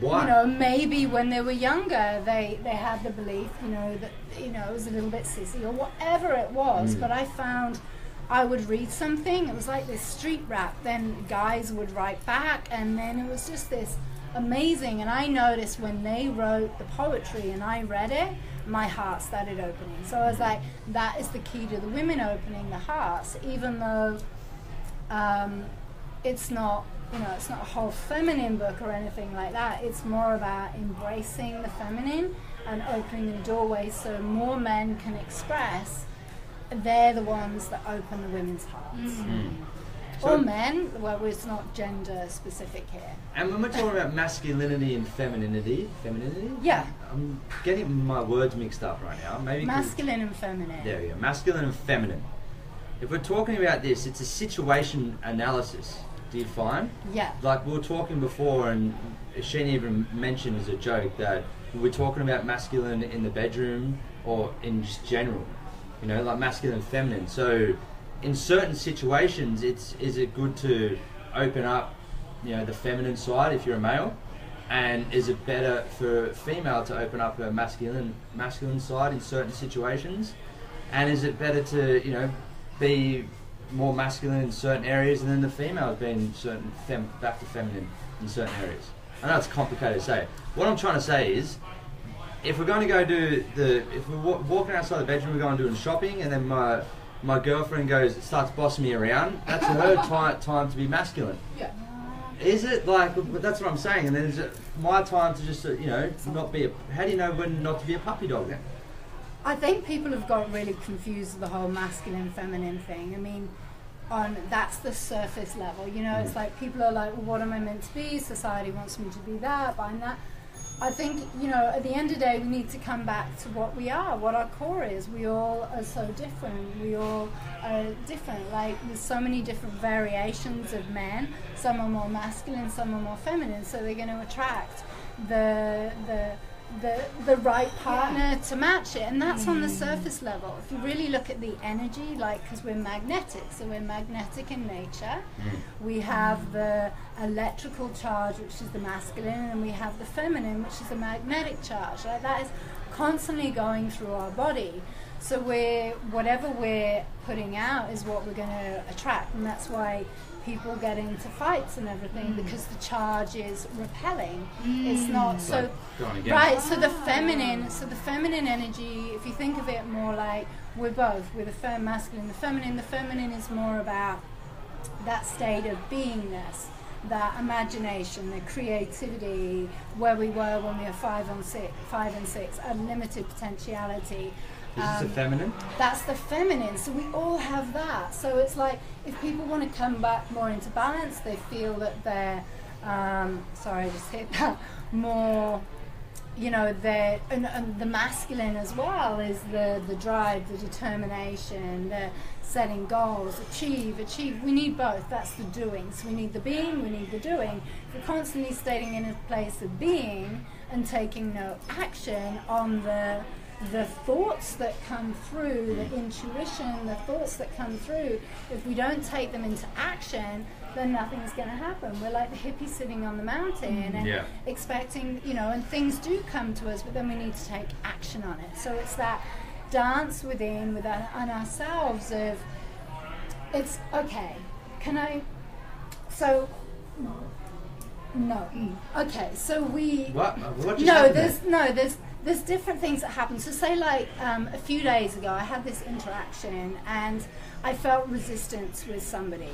Why? You know, maybe when they were younger, they had the belief, that, it was a little bit sissy or whatever it was. But I found I would read something, it was like this street rap, then guys would write back, and then it was just this amazing. And I noticed when they wrote the poetry and I read it, my heart started opening. So I was like, that is the key to the women opening the hearts, even though it's not... it's not a whole feminine book or anything like that. It's more about embracing the feminine and opening the doorway so more men can express. They're the ones that open the women's hearts. Or men, well, it's not gender specific here. And when we're talking about masculinity and femininity, yeah, I'm getting my words mixed up right now. Maybe masculine and feminine. There we go, masculine and feminine. If we're talking about this, it's a situation analysis. Do you find? Yeah. Like we were talking before, and Sheena even mentioned as a joke that we're talking about masculine in the bedroom or in just general, you know, like masculine and feminine. So in certain situations, is it good to open up, you know, the feminine side if you're a male, and is it better for a female to open up a masculine side in certain situations, and is it better to, you know, be more masculine in certain areas and then the female being certain back to feminine in certain areas? I know it's complicated to say. What I'm trying to say is, if we're going to go if we're walking outside the bedroom, we're going doing shopping, and then my girlfriend starts bossing me around, that's her time to be masculine. Yeah. Is it like, that's what I'm saying, and then is it my time to just, you know, not be how do you know when not to be a puppy dog then? I think people have got really confused with the whole masculine feminine thing. I mean, that's the surface level, you know. It's like people are like, well, what am I meant to be? Society wants me to be that, but I'm that. I think, you know, at the end of the day, we need to come back to what we are, what our core is. We all are so different. We all are different. Like, there's so many different variations of men. Some are more masculine, some are more feminine. So they're going to attract the right partner to match it, and that's on the surface level. If you really look at the energy, like, because we're magnetic, so we're magnetic in nature. We have the electrical charge, which is the masculine, and we have the feminine, which is the magnetic charge. Like, that is constantly going through our body. So whatever we're putting out is what we're going to attract, and that's why people get into fights and everything, because the charge is repelling. It's not so right. So the feminine energy, if you think of it more like we're the masculine, the feminine is more about that state of beingness, that imagination, the creativity, where we were when we were 5 and 6, unlimited potentiality. Is this the feminine? That's the feminine. So we all have that. So it's like, if people want to come back more into balance, they feel that they're, sorry, I just hit that, more, you know, they're, and the masculine as well is the drive, the determination, the setting goals, achieve. We need both. That's the doing. So we need the being, we need the doing. If we're constantly staying in a place of being and taking no action on the thoughts that come through, the intuition, the thoughts that come through, if we don't take them into action, then nothing's going to happen. We're like the hippie sitting on the mountain and expecting, you know, and things do come to us, but then we need to take action on it. So it's that dance within on ourselves of, it's okay, there's different things that happen. So say like a few days ago I had this interaction and I felt resistance with somebody,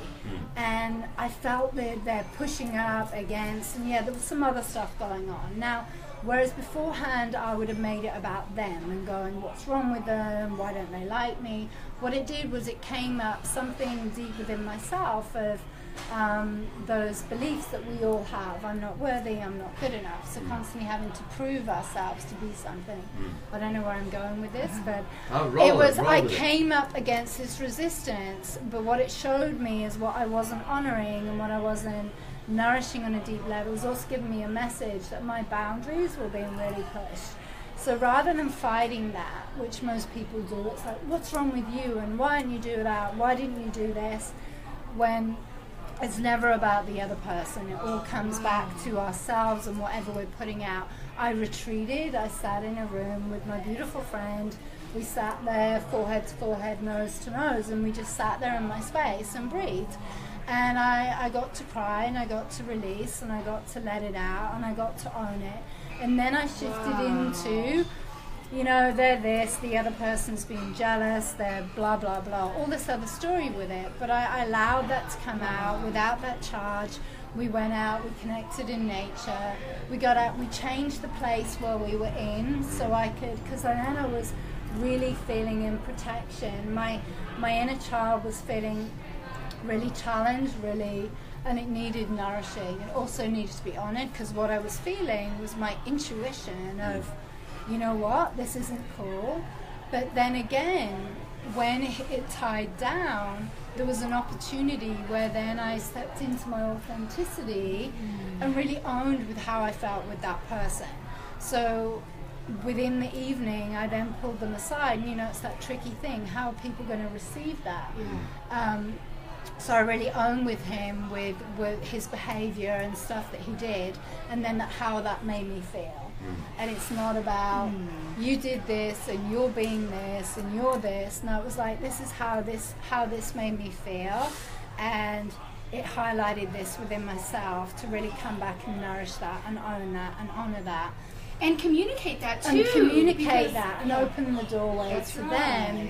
and I felt that they're pushing up against, and there was some other stuff going on. Now, whereas beforehand I would have made it about them and going, what's wrong with them, why don't they like me? What it did was it came up something deep within myself of those beliefs that we all have. I'm not worthy, I'm not good enough. So constantly having to prove ourselves to be something. I don't know where I'm going with this, but I came up against this resistance, but what it showed me is what I wasn't honoring and what I wasn't nourishing on a deep level. It was also giving me a message that my boundaries were being really pushed. So rather than fighting that, which most people do, it's like, what's wrong with you, and why didn't you do that, why didn't you do this, when it's never about the other person. It all comes back to ourselves and whatever we're putting out. I retreated. I sat in a room with my beautiful friend. We sat there, forehead to forehead, nose to nose, and we just sat there in my space and breathed. And I got to cry, and I got to release, and I got to let it out, and I got to own it. And then I shifted into, you know, they're this, the other person's being jealous, they're blah, blah, blah, all this other story with it. But I allowed that to come out without that charge. We went out, we connected in nature, we got out, we changed the place where we were in so I could, because then I was really feeling in protection. My inner child was feeling really challenged, and it needed nourishing. It also needed to be honored, because what I was feeling was my intuition of, you know what, this isn't cool. But then again, when it tied down, there was an opportunity where then I stepped into my authenticity and really owned with how I felt with that person. So within the evening, I then pulled them aside, and it's that tricky thing, how are people going to receive that? So I really owned with him with his behavior and stuff that he did, and then how that made me feel. And it's not about you did this and you're being this and you're this. No, it was like, this is how this made me feel, and it highlighted this within myself to really come back and nourish that and own that and honor that. And communicate that too. And communicate that and open the doorway to them.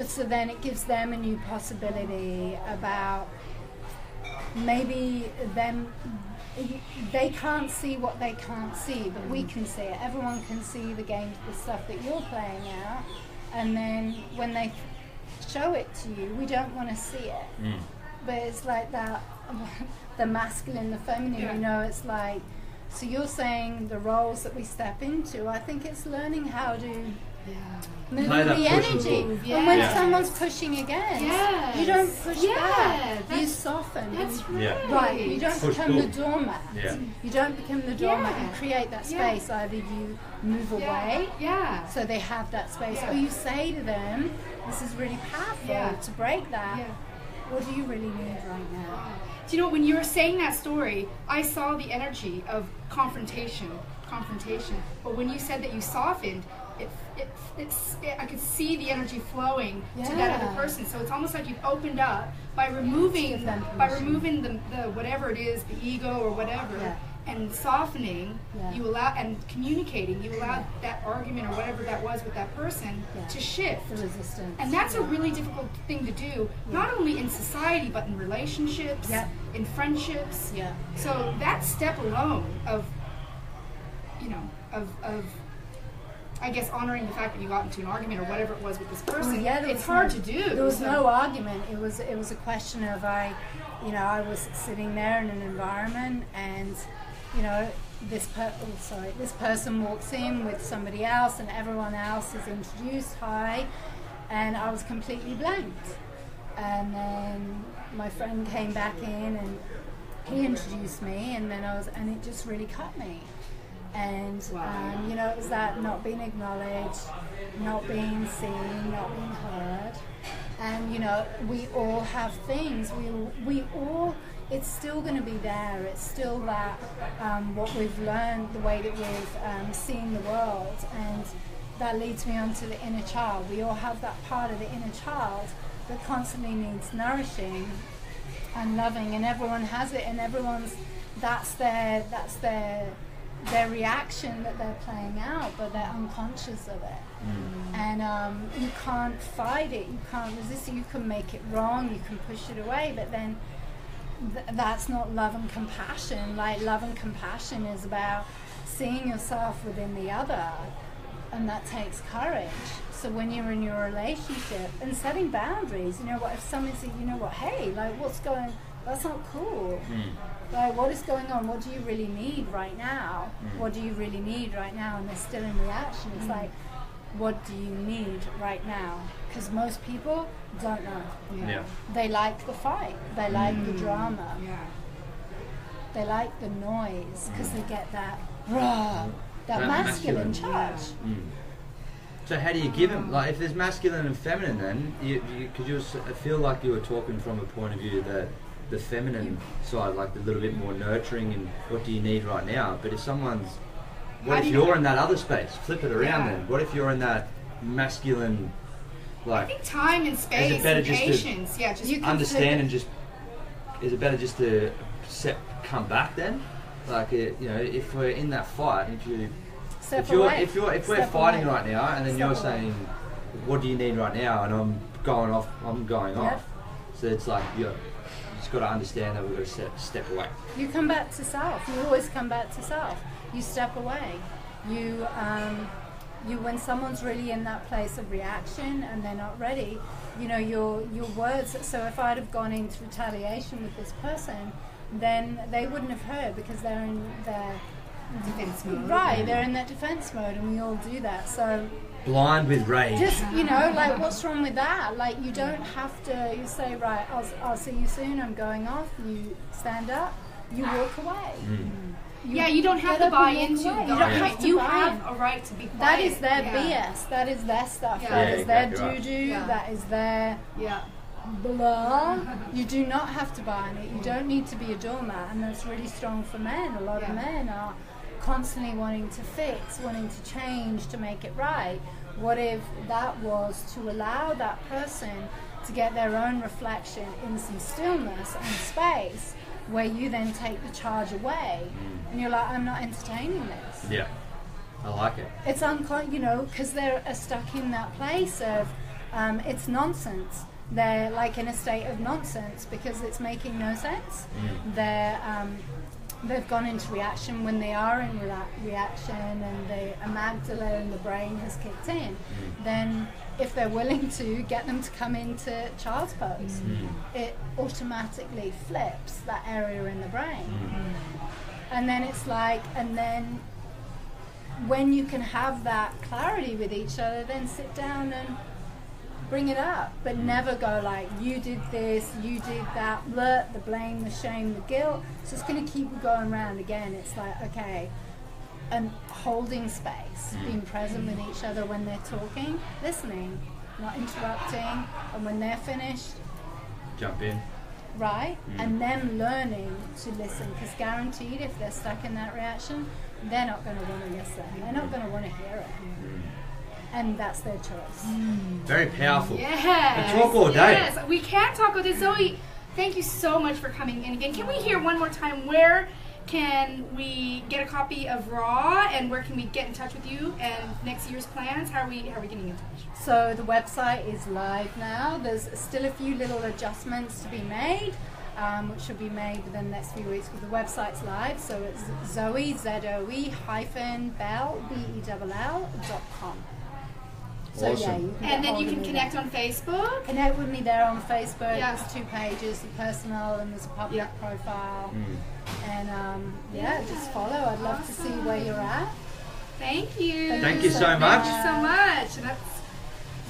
So then it gives them a new possibility about maybe them. They can't see what they can't see, but we can see it. Everyone can see the stuff that you're playing out, and then when they show it to you, we don't want to see it. But it's like that, the masculine, the feminine. It's like. So you're saying the roles that we step into. I think it's learning how to move the energy. And when someone's pushing against, you don't push back. You soften. That's right. Right. You don't become the doormat. You don't become the doormat and create that space. Either you move away, so they have that space, or you say to them, "This is really powerful to break that. What do you really need right now?" Do you know, when you were saying that story, I saw the energy of confrontation. But when you said that you softened, I could see the energy flowing to that other person. So it's almost like you've opened up by removing the whatever it is, the ego or whatever, and softening. You allow, and communicating. You allow that argument or whatever that was with that person to shift. The resistance. And that's a really difficult thing to do, not only in society but in relationships, in friendships. So that step alone of I guess honoring the fact that you got into an argument or whatever it was with this person. It's hard to do. There was no argument. It was a question of I was sitting there in an environment, and this person walks in with somebody else, and everyone else is introduced. Hi, and I was completely blanked. And then my friend came back in, and he introduced me, and then and it just really cut me. And it was that not being acknowledged, not being seen, not being heard. And we all have things. We all. It's still going to be there. It's still that what we've learned, the way that we've seen the world, and that leads me on to the inner child. We all have that part of the inner child that constantly needs nourishing and loving, and everyone has it, and that's their reaction that they're playing out, but they're unconscious of it. And you can't fight it, you can't resist it, you can make it wrong, you can push it away, but then that's not love and compassion. Like, love and compassion is about seeing yourself within the other, and that takes courage. So when you're in your relationship and setting boundaries, if someone says, hey, like, that's not cool. Like, what is going on? What do you really need right now? What do you really need right now? And they're still in reaction. It's like, what do you need right now? Because most people don't know. They like the fight. They like the drama. They like the noise because they get that masculine charge. So how do you give them, like, if there's masculine and feminine, then I feel like you were talking from a point of view that the feminine side, like the little bit more nurturing and what do you need right now. But if what if you're in that other space? Flip it around then. What if you're in that masculine, like, I think time and space and patience. Just understand and just, is it better just to come back then? Like, if we're in that fight, if we're fighting right now, and then you're saying, what do you need right now? And I'm going off. So it's like, you just got to understand that we've got to step away. You come back to self. You always come back to self. You step away. You when someone's really in that place of reaction and they're not ready, your words. So if I'd have gone into retaliation with this person, then they wouldn't have heard, because they're in their defense mode. Right, they're in that defense mode, and we all do that. So blind with rage. just, like, what's wrong with that? Like, you don't have to. You say, right, I'll see you soon. I'm going off. You stand up. You walk away. You don't have to buy into the argument. You have a right to be quiet. That is their BS. That is their stuff. That is their doo-doo. That is their blah. You do not have to buy in it. You don't need to be a doormat. And that's really strong for men. A lot of men are constantly wanting to fix, wanting to change, to make it right. What if that was to allow that person to get their own reflection in some stillness and space, where you then take the charge away, and you're like, I'm not entertaining this. Yeah, I like it. It's because they're stuck in that place of it's nonsense. They're like in a state of nonsense because it's making no sense. They've gone into reaction. When they are in reaction and the amygdala in the brain has kicked in, then if they're willing to get them to come into child's pose, it automatically flips that area in the brain. And then it's like, and then when you can have that clarity with each other, then sit down and bring it up, but never go like, you did this, you did that, the blame, the shame, the guilt. So it's going to keep going round again. It's like, okay, and holding space, being present with each other when they're talking, listening, not interrupting, and when they're finished, jump in. Right? And them learning to listen, because guaranteed if they're stuck in that reaction, they're not going to want to listen. They're not going to want to hear it. And that's their choice. Very powerful. Yes. We talk all day. Yes, we can talk all day. Zoe, thank you so much for coming in again. Can we hear one more time, where can we get a copy of Raw, and where can we get in touch with you and next year's plans? How are we getting in touch? So the website is live now. There's still a few little adjustments to be made, which should be made within the next few weeks, but the website's live. So it's Zoe, Zoe Bell, BELL.com. So Awesome. you can And then get you hold can of me connect there. on Facebook. Connect with me there on Facebook. Yeah. There's 2 pages, the personal and there's a public profile. And just follow. I'd love to see where you're at. Thank you. Thank you so much. Thank you so much.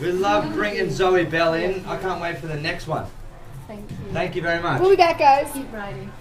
We love bringing Zoe Bell in. I can't wait for the next one. Thank you. Thank you very much. What we got, guys? Keep writing.